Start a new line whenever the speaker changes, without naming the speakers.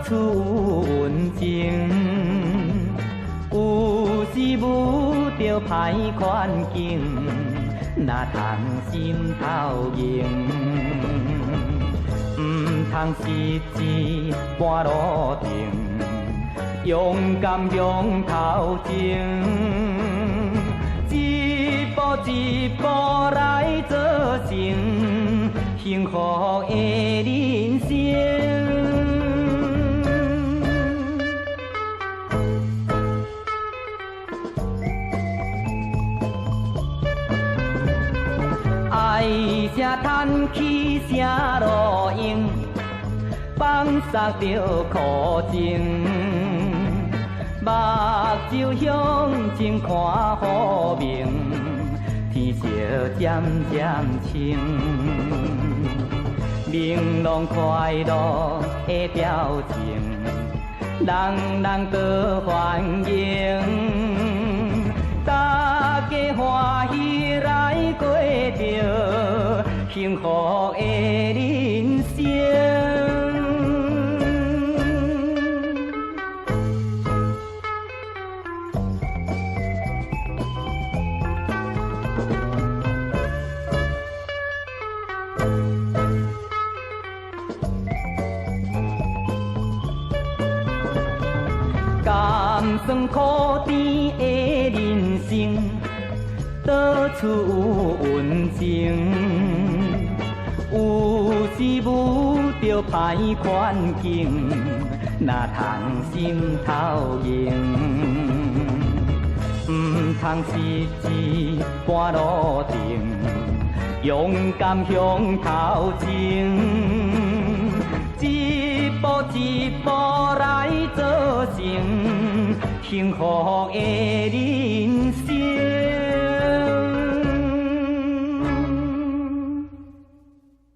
厝温情，有时遇着歹环境，哪通心头硬？唔通失志半路停，勇敢向头前，一步一步来做成幸福的人生。爱声叹气声路用，放松着苦情，目睭向前看好明，天色渐渐清，明朗快乐的表情，人人都欢迎，大家欢喜来过着幸福的人生。甘酸苦甜的人生，到处有温情。有时遇着歹环境，哪通心头硬？唔通失志半路停，勇敢向头前。一步一步来做成幸福的人